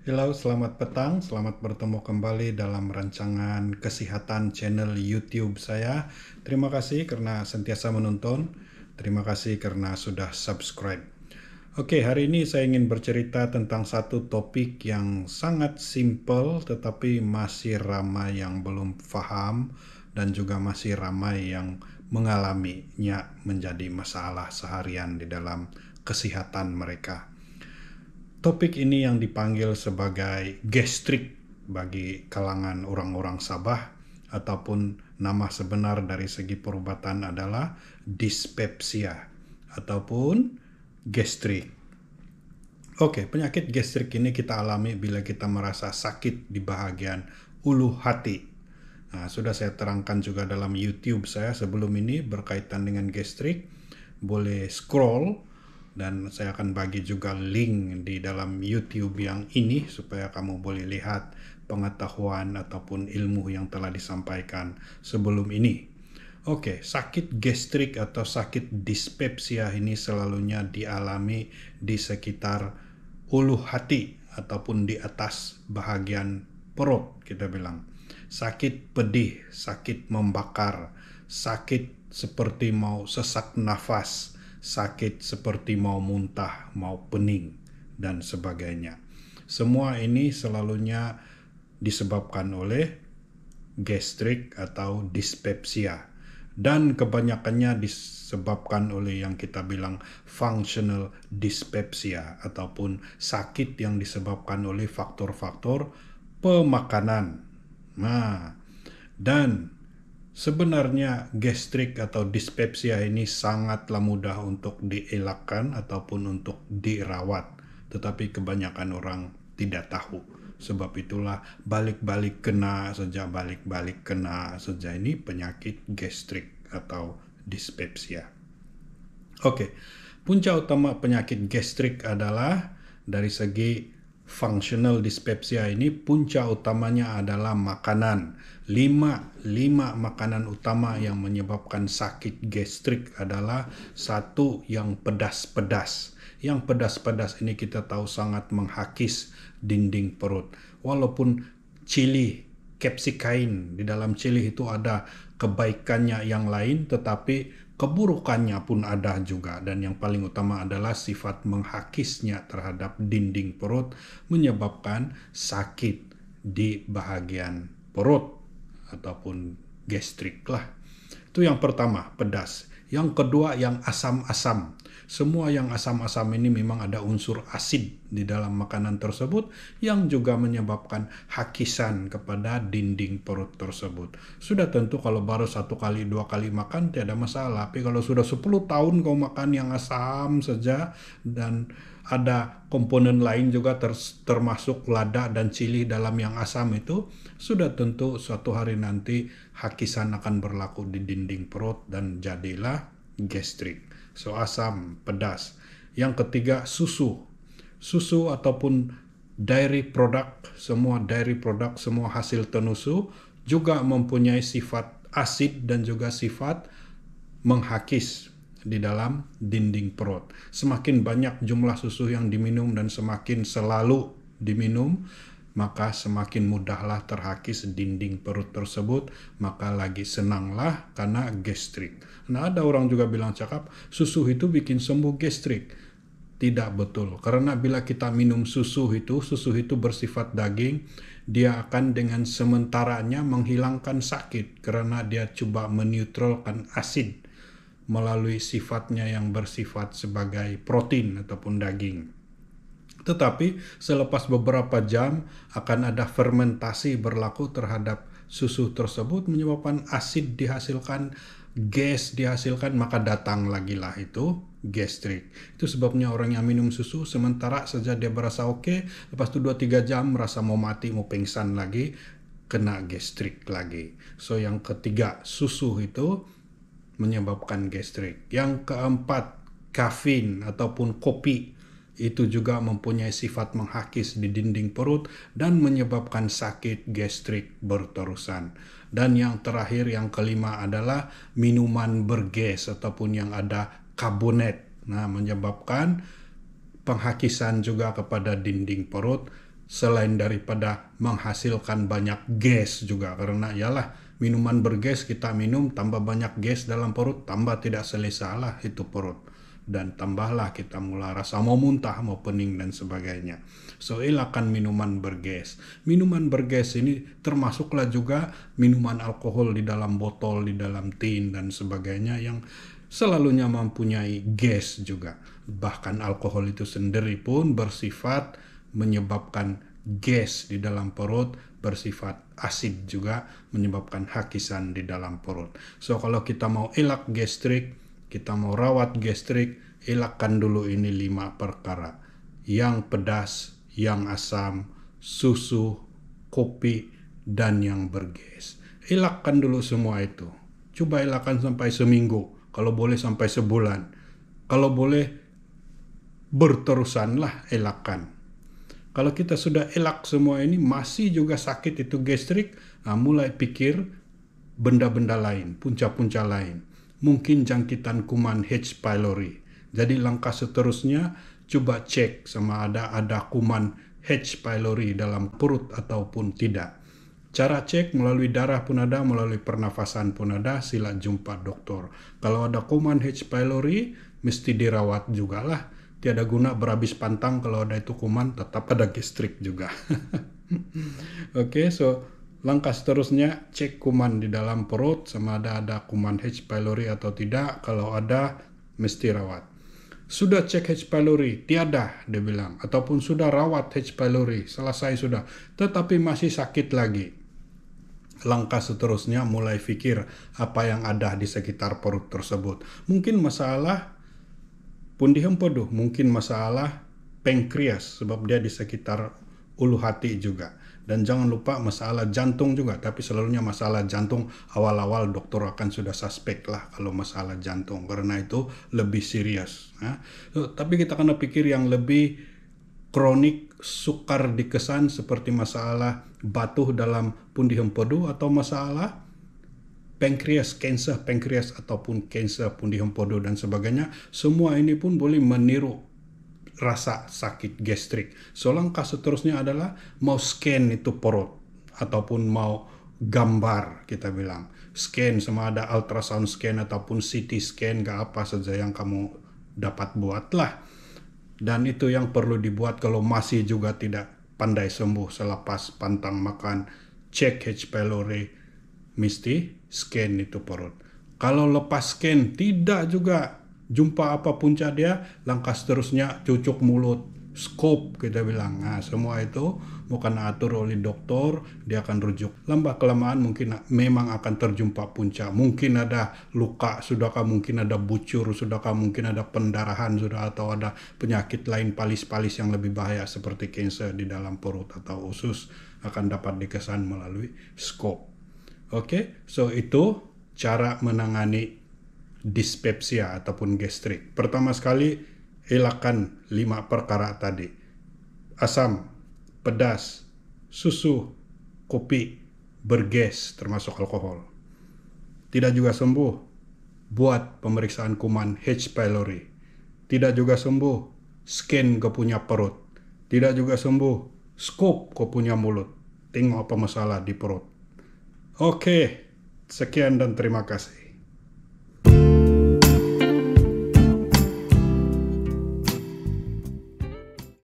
Halo, selamat petang. Selamat bertemu kembali dalam rancangan kesehatan channel YouTube saya. Terima kasih karena sentiasa menonton. Terima kasih karena sudah subscribe. Oke, hari ini saya ingin bercerita tentang satu topik yang sangat simple tetapi masih ramai yang belum paham dan juga masih ramai yang mengalaminya menjadi masalah seharian di dalam kesehatan mereka. Topik ini yang dipanggil sebagai gastrik bagi kalangan orang-orang Sabah ataupun nama sebenar dari segi perubatan adalah dispepsia ataupun gastrik. Oke, penyakit gastrik ini kita alami bila kita merasa sakit di bahagian ulu hati. Nah, sudah saya terangkan juga dalam YouTube saya sebelum ini berkaitan dengan gastrik. Boleh scroll dan saya akan bagi juga link di dalam YouTube yang ini supaya kamu boleh lihat pengetahuan ataupun ilmu yang telah disampaikan sebelum ini. Oke, sakit gastrik atau sakit dispepsia ini selalunya dialami di sekitar ulu hati ataupun di atas bahagian perut kita bilang. Sakit pedih, sakit membakar, sakit seperti mau sesak nafas, sakit seperti mau muntah, mau pening, dan sebagainya. Semua ini selalunya disebabkan oleh gastrik atau dispepsia. Dan kebanyakannya disebabkan oleh yang kita bilang functional dyspepsia ataupun sakit yang disebabkan oleh faktor-faktor pemakanan. Nah, dan sebenarnya gastrik atau dispepsia ini sangatlah mudah untuk dielakkan ataupun untuk dirawat, tetapi kebanyakan orang tidak tahu. Sebab itulah balik-balik kena saja ini penyakit gastrik atau dispepsia. Oke, punca utama penyakit gastrik adalah dari segi functional dyspepsia ini punca utamanya adalah makanan. Lima makanan utama yang menyebabkan sakit gastrik adalah satu yang pedas-pedas. Yang pedas-pedas ini kita tahu sangat menghakis dinding perut. Walaupun chili, capsicum di dalam chili itu ada kebaikannya yang lain, tetapi keburukannya pun ada juga, dan yang paling utama adalah sifat menghakisnya terhadap dinding perut menyebabkan sakit di bahagian perut ataupun gastrik lah. Itu yang pertama, pedas. Yang kedua, yang asam-asam. Semua yang asam-asam ini memang ada unsur asid di dalam makanan tersebut yang juga menyebabkan hakisan kepada dinding perut tersebut. Sudah tentu kalau baru 1 kali 2 kali makan tidak ada masalah, tapi kalau sudah 10 tahun kau makan yang asam saja dan ada komponen lain juga termasuk lada dan cili dalam yang asam itu, sudah tentu suatu hari nanti hakisan akan berlaku di dinding perut dan jadilah gastrik. So, asam, pedas. Yang ketiga, susu. Susu ataupun dairy product, semua hasil tenusu juga mempunyai sifat asid dan juga sifat menghakis di dalam dinding perut. Semakin banyak jumlah susu yang diminum dan semakin selalu diminum, maka semakin mudahlah terhakis dinding perut tersebut, maka lagi senanglah karena gastrik. Nah, ada orang juga bilang cakap, susu itu bikin sembuh gastrik. Tidak betul, karena bila kita minum susu itu bersifat daging, dia akan dengan sementaranya menghilangkan sakit, karena dia coba menetralkan asid melalui sifatnya yang bersifat sebagai protein ataupun daging. Tetapi selepas beberapa jam akan ada fermentasi berlaku terhadap susu tersebut menyebabkan asid dihasilkan, gas dihasilkan, maka datang lagi lah itu gastrik. Itu sebabnya orang yang minum susu sementara saja dia berasa oke, lepas itu 2-3 jam merasa mau mati, mau pingsan lagi, kena gastrik lagi. So yang ketiga, susu itu menyebabkan gastrik. Yang keempat, kafein ataupun kopi. Itu juga mempunyai sifat menghakis di dinding perut dan menyebabkan sakit gastrik berterusan. Dan yang terakhir, yang kelima adalah minuman bergas ataupun yang ada karbonat. Nah, menyebabkan penghakisan juga kepada dinding perut selain daripada menghasilkan banyak gas juga, karena ialah minuman bergas kita minum, tambah banyak gas dalam perut, tambah tidak selesa lah itu perut, dan tambahlah kita mulai rasa mau muntah, mau pening dan sebagainya. So elakkan minuman bergas. Minuman bergas ini termasuklah juga minuman alkohol di dalam botol, di dalam tin dan sebagainya yang selalunya mempunyai gas juga. Bahkan alkohol itu sendiri pun bersifat menyebabkan gas di dalam perut, bersifat asid juga, menyebabkan hakisan di dalam perut. So kalau kita mau elak gastrik, kita mau rawat gastrik, elakkan dulu ini 5 perkara. Yang pedas, yang asam, susu, kopi, dan yang bergas. Elakkan dulu semua itu. Coba elakkan sampai seminggu, kalau boleh sampai sebulan. Kalau boleh berterusanlah elakkan. Kalau kita sudah elak semua ini, masih juga sakit itu gastrik, mulai pikir benda-benda lain, punca-punca lain. Mungkin jangkitan kuman H. pylori. Jadi langkah seterusnya, coba cek sama ada kuman H. pylori dalam perut ataupun tidak. Cara cek melalui darah pun ada, melalui pernafasan pun ada, sila jumpa dokter. Kalau ada kuman H. pylori, mesti dirawat juga lah. Tiada guna berhabis pantang kalau ada itu kuman, tetap ada gastrik juga. Oke, so langkah seterusnya cek kuman di dalam perut, sama ada kuman H. pylori atau tidak. Kalau ada, mesti rawat. Sudah cek H. pylori, tiada, dia bilang. Ataupun sudah rawat H. pylori, selesai sudah. Tetapi masih sakit lagi. Langkah seterusnya mulai pikir apa yang ada di sekitar perut tersebut. Mungkin masalah pundi empedu, mungkin masalah pankreas, sebab dia di sekitar ulu hati juga. Dan jangan lupa masalah jantung juga, tapi selalunya masalah jantung awal-awal dokter akan sudah suspek lah kalau masalah jantung, karena itu lebih serius. Tapi kita kena pikir yang lebih kronik, sukar dikesan, seperti masalah batuh dalam pundi empedu atau masalah pankreas, kanser pankreas ataupun kanser pundi empedu dan sebagainya. Semua ini pun boleh meniru rasa sakit gastrik. So langkah seterusnya adalah mau scan itu perut ataupun mau gambar, kita bilang scan, sama ada ultrasound scan ataupun CT scan, gak apa saja yang kamu dapat buatlah. Dan itu yang perlu dibuat kalau masih juga tidak pandai sembuh selepas pantang makan. Cek H. pylori, mesti scan itu perut. Kalau lepas scan tidak juga jumpa apa punca dia, langkah seterusnya cucuk mulut, scope kita bilang. Semua itu bukan atur oleh dokter, dia akan rujuk. Lambat kelamaan mungkin memang akan terjumpa punca. Mungkin ada luka, sudahkah mungkin ada bucur, sudahkah mungkin ada pendarahan, sudah, atau ada penyakit lain palis-palis yang lebih bahaya seperti kanker di dalam perut atau usus, akan dapat dikesan melalui scope. Oke, so itu cara menangani dispepsia ataupun gastrik. Pertama sekali, elakkan 5 perkara tadi. Asam, pedas, susu, kopi, bergas termasuk alkohol. Tidak juga sembuh, buat pemeriksaan kuman H. pylori. Tidak juga sembuh, scan ke punya perut. Tidak juga sembuh, scope ke punya mulut. Tengok apa masalah di perut. Oke, sekian dan terima kasih.